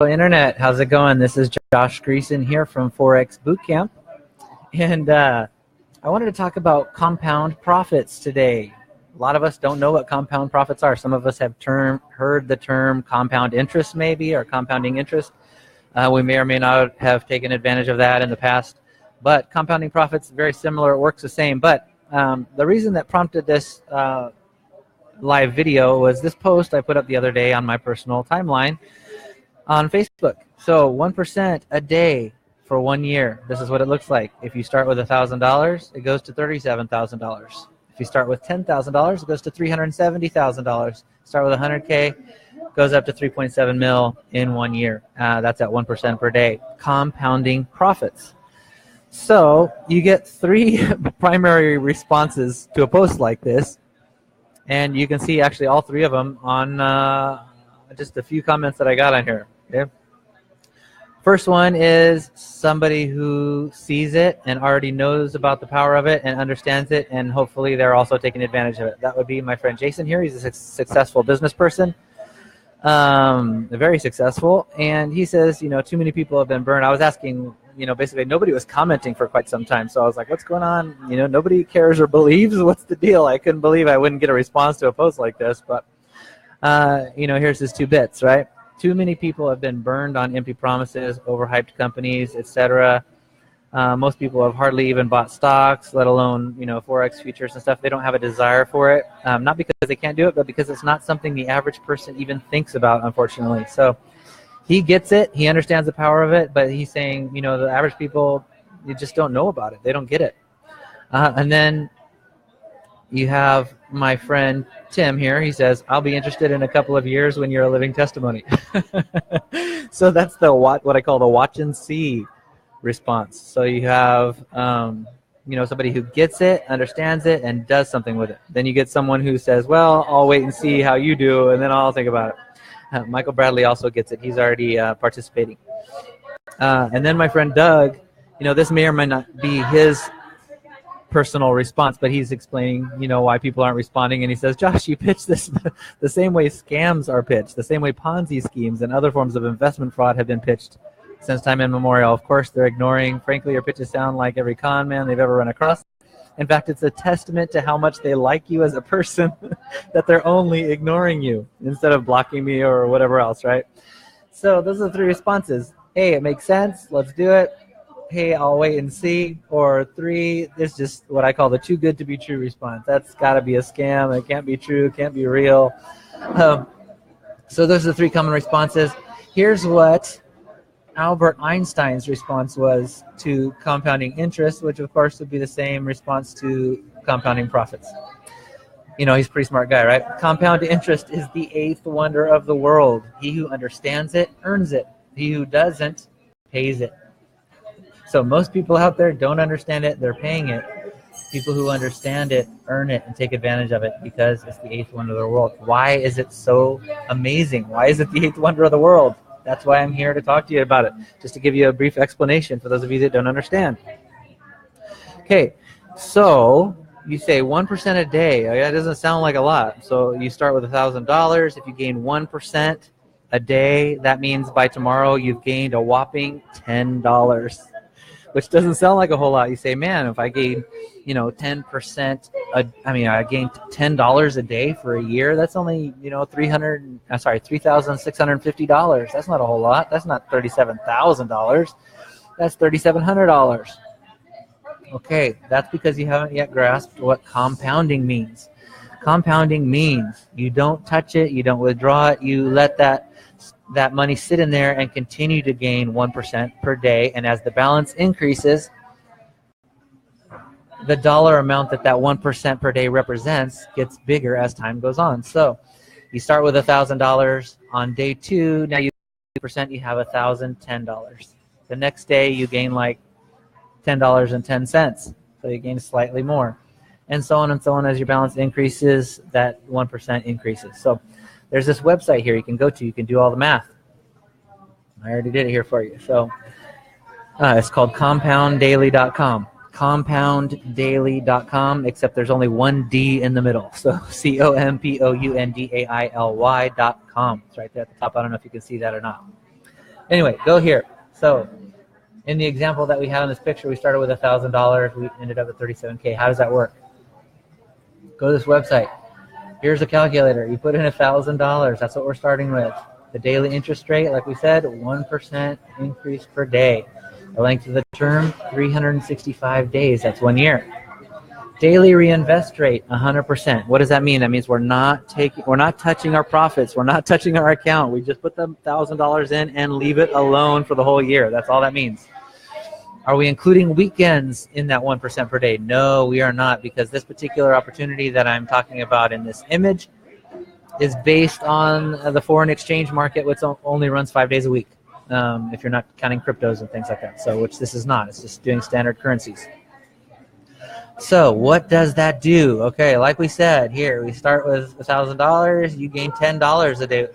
Internet, how's it going? This is Josh Greason here from Forex Bootcamp, and I wanted to talk about compound profits today. A lot of us don't know what compound profits are. Some of us have heard the term compound interest maybe, or compounding interest. We may or may not have taken advantage of that in the past, but compounding profits, very similar, it works the same. But the reason that prompted this live video was this post I put up the other day on my personal timeline on Facebook. So 1% a day for 1 year. This is what it looks like. If you start with $1,000, it goes to $37,000. If you start with $10,000, it goes to $370,000. Start with 100K, goes up to 3.7 mil in 1 year. That's at 1% per day. Compounding profits. So you get three primary responses to a post like this, and you can see actually all three of them on just a few comments that I got on here. Okay. First one is somebody who sees it and already knows about the power of it and understands it, and hopefully they're also taking advantage of it. That would be my friend Jason here. He's a successful business person, very successful, and he says, too many people have been burned. I was asking, basically nobody was commenting for quite some time, so I was like, what's going on? Nobody cares or believes. What's the deal? I couldn't believe I wouldn't get a response to a post like this, but here's his two bits, right? Too many people have been burned on empty promises, overhyped companies, etc. Most people have hardly even bought stocks, let alone Forex futures and stuff. They don't have a desire for it, not because they can't do it, but because it's not something the average person even thinks about, unfortunately. So he gets it, he understands the power of it, but he's saying, the average people, you just don't know about it. They don't get it. And then you have my friend Tim here. He says, I'll be interested in a couple of years when you're a living testimony. So that's what I call the watch and see response. So you have somebody who gets it, understands it, and does something with it. Then you get someone who says, well, I'll wait and see how you do, and then I'll think about it. Michael Bradley also gets it. He's already participating. And then my friend Doug, this may or may not be his personal response, but he's explaining, why people aren't responding. And he says, Josh, you pitch this the same way scams are pitched, the same way Ponzi schemes and other forms of investment fraud have been pitched since time immemorial. Of course, they're ignoring. Frankly, your pitches sound like every con man they've ever run across. In fact, it's a testament to how much they like you as a person that they're only ignoring you instead of blocking me or whatever else, right? So those are the three responses. Hey, it makes sense. Let's do it. Hey, I'll wait and see. Or three, it's just what I call the too good to be true response. That's got to be a scam. It can't be true. It can't be real. So those are the three common responses. Here's what Albert Einstein's response was to compounding interest, which of course would be the same response to compounding profits. He's a pretty smart guy, right? Compound interest is the eighth wonder of the world. He who understands it earns it. He who doesn't pays it. So most people out there don't understand it, they're paying it. People who understand it earn it and take advantage of it because it's the eighth wonder of the world. Why is it so amazing? Why is it the eighth wonder of the world? That's why I'm here to talk to you about it, just to give you a brief explanation for those of you that don't understand. Okay, so you say 1% a day. That doesn't sound like a lot. So you start with $1,000. If you gain 1% a day, that means by tomorrow you've gained a whopping $10. Which doesn't sound like a whole lot. You say, man, if I gain, 10%, I gained $10 a day for a year. That's only, $3,650. That's not a whole lot. That's not $37,000. That's $3,700. Okay, that's because you haven't yet grasped what compounding means. Compounding means you don't touch it, you don't withdraw it, you let that money sit in there and continue to gain 1% per day. And as the balance increases, the dollar amount that 1% per day represents gets bigger as time goes on. So you start with $1,000 on day 2. Now you have $1,010. The next day you gain like $10.10. So you gain slightly more. And so on and so on. As your balance increases, that 1% increases. So there's this website here you can go to. You can do all the math. I already did it here for you. So it's called compounddaily.com. Compounddaily.com, except there's only one D in the middle. So compounddaily.com. It's right there at the top. I don't know if you can see that or not. Anyway, go here. So in the example that we had on this picture, we started with $1,000. We ended up at 37K. How does that work? Go to this website. Here's a calculator. You put in $1,000. That's what we're starting with. The daily interest rate, like we said, 1% increase per day. The length of the term, 365 days. That's 1 year. Daily reinvest rate, 100%. What does that mean? That means we're not touching our profits. We're not touching our account. We just put the $1,000 in and leave it alone for the whole year. That's all that means. Are we including weekends in that 1% per day? No, we are not, because this particular opportunity that I'm talking about in this image is based on the foreign exchange market, which only runs 5 days a week. If you're not counting cryptos and things like that. So, which this is not. It's just doing standard currencies. So what does that do? Okay, like we said here, we start with $1,000. You gain $10 a day.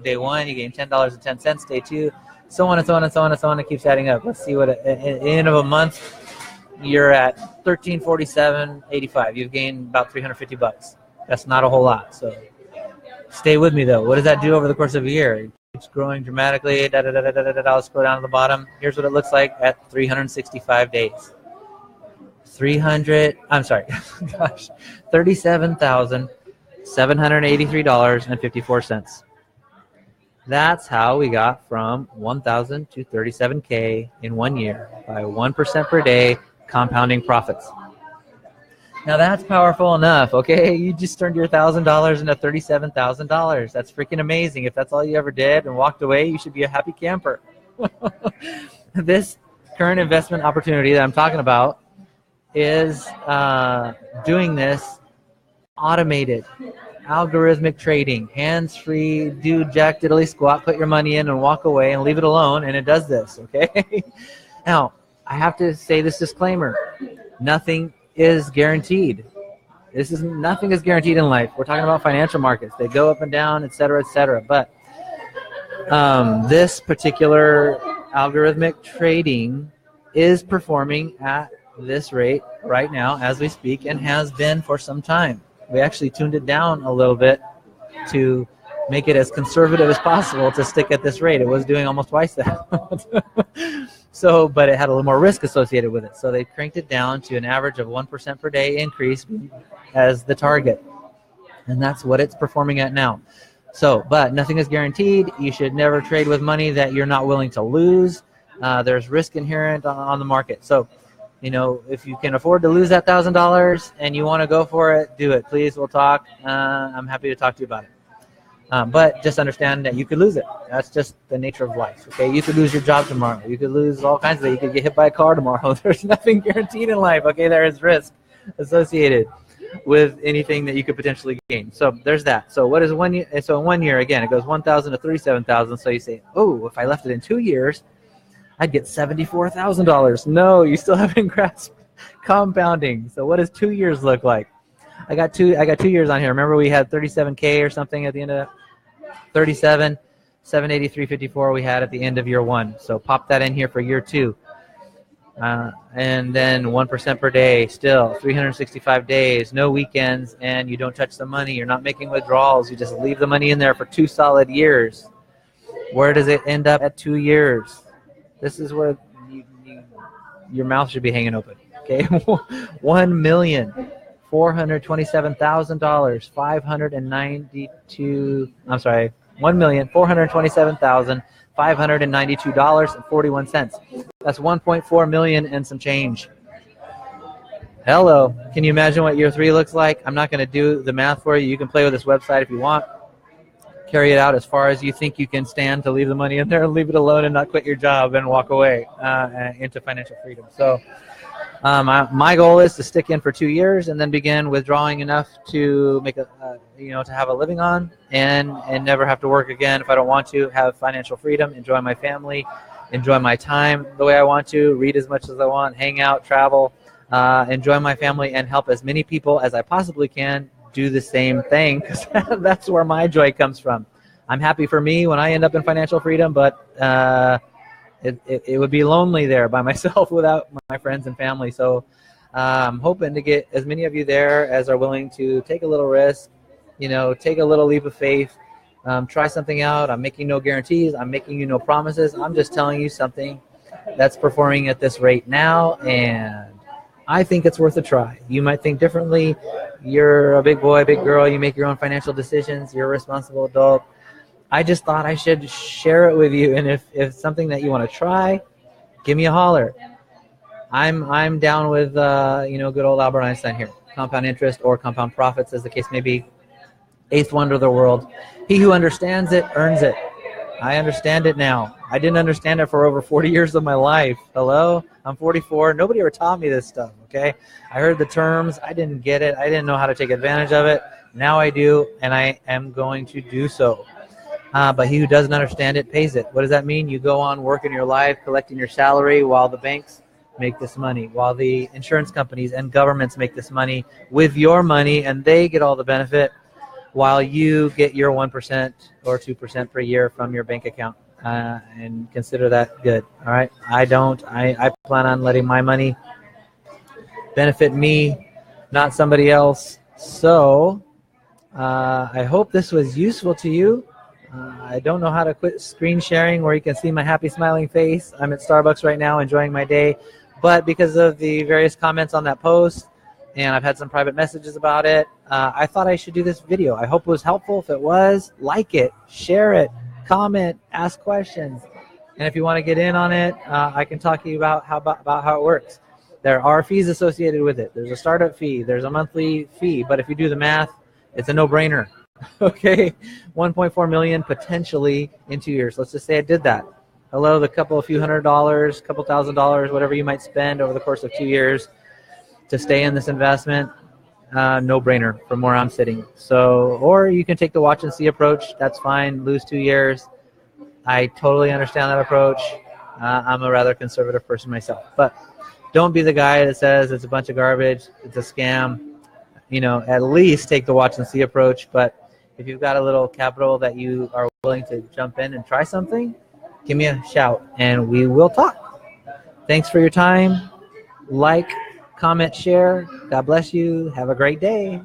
Day one, you gain $10.10. Day two, so on and so on and so on and so on. It keeps adding up. Let's see what at the end of a month you're at $1,347.85. You've gained about $350. That's not a whole lot. So stay with me though. What does that do over the course of a year? It's growing dramatically. I'll scroll down to the bottom. Here's what it looks like at 365 days. $37,783.54. That's how we got from 1,000 to 37K in 1 year by 1% per day compounding profits. Now that's powerful enough, okay? You just turned your $1,000 into $37,000. That's freaking amazing. If that's all you ever did and walked away, you should be a happy camper. This current investment opportunity that I'm talking about is doing this automated, algorithmic trading, hands-free, do jack diddly squat, put your money in and walk away and leave it alone, and it does this, okay? Now, I have to say this disclaimer. Nothing is guaranteed. Nothing is guaranteed in life. We're talking about financial markets. They go up and down, et cetera, et cetera. But this particular algorithmic trading is performing at this rate right now as we speak and has been for some time. We actually tuned it down a little bit to make it as conservative as possible to stick at this rate. It was doing almost twice that. So, but it had a little more risk associated with it. So they cranked it down to an average of 1% per day increase as the target. And that's what it's performing at now. So, but nothing is guaranteed. You should never trade with money that you're not willing to lose. There's risk inherent on the market. So, you know, if you can afford to lose that $1,000 and you want to go for it, do it. Please, we'll talk. I'm happy to talk to you about it. But just understand that you could lose it. That's just the nature of life. Okay, you could lose your job tomorrow. You could lose all kinds of things. You could get hit by a car tomorrow. There's nothing guaranteed in life. Okay, there is risk associated with anything that you could potentially gain. So there's that. So what is 1 year? So in 1 year, again, it goes 1,000 to 37,000. So you say, oh, if I left it in 2 years, I'd get $74,000. No, you still haven't grasped compounding. So what does 2 years look like? I got 2 years on here. Remember we had 37K or something at the end of 37, 783.54 we had at the end of year one. So pop that in here for year two. And then 1% per day, still 365 days, no weekends, and you don't touch the money. You're not making withdrawals. You just leave the money in there for 2 solid years. Where does it end up at 2 years? This is where your mouth should be hanging open. Okay, $1,427,000, 592. I'm sorry, $1,427,592.41. That's 1.4 million and some change. Hello, can you imagine what year 3 looks like? I'm not going to do the math for you. You can play with this website if you want. Carry it out as far as you think you can stand to leave the money in there and leave it alone and not quit your job and walk away into financial freedom. So my goal is to stick in for 2 years and then begin withdrawing enough to make to have a living on and never have to work again if I don't want to, have financial freedom, enjoy my family, enjoy my time the way I want to, read as much as I want, hang out, travel, enjoy my family, and help as many people as I possibly can do the same thing, because that's where my joy comes from. I'm happy for me when I end up in financial freedom, but it would be lonely there by myself without my friends and family. So I'm hoping to get as many of you there as are willing to take a little risk, take a little leap of faith, Try something out. I'm making no guarantees. I'm making you no promises. I'm just telling you something that's performing at this rate now, and I think it's worth a try. You might think differently. You're a big boy, big girl. You make your own financial decisions. You're a responsible adult. I just thought I should share it with you, and if something that you want to try, give me a holler. I'm down with good old Albert Einstein here. Compound interest or compound profits, as the case may be. Eighth wonder of the world. He who understands it earns it. I understand it now. I didn't understand it for over 40 years of my life. Hello? I'm 44. Nobody ever taught me this stuff, okay? I heard the terms. I didn't get it. I didn't know how to take advantage of it. Now I do, and I am going to do so. But he who doesn't understand it pays it. What does that mean? You go on working your life, collecting your salary while the banks make this money, while the insurance companies and governments make this money with your money, and they get all the benefit while you get your 1% or 2% per year from your bank account, and consider that good. All right. I plan on letting my money benefit me, not somebody else. So I hope this was useful to you. I don't know how to quit screen sharing where you can see my happy smiling face. I'm at Starbucks right now enjoying my day, but because of the various comments on that post, and I've had some private messages about it, I thought I should do this video. I hope it was helpful. If it was, like it, share it, comment, ask questions. And if you want to get in on it, I can talk to you about how it works. There are fees associated with it. There's a startup fee. There's a monthly fee. But if you do the math, it's a no-brainer. Okay, 1.4 million potentially in 2 years. Let's just say I did that. Hello, the couple of few $100s, couple $1,000s, whatever you might spend over the course of 2 years to stay in this investment, no-brainer from where I'm sitting. So, or you can take the watch and see approach. That's fine. Lose 2 years. I totally understand that approach. I'm a rather conservative person myself, but don't be the guy that says it's a bunch of garbage, it's a scam. At least take the watch and see approach. But if you've got a little capital that you are willing to jump in and try something, give me a shout and we will talk. Thanks for your time. Like, comment, share. God bless you. Have a great day.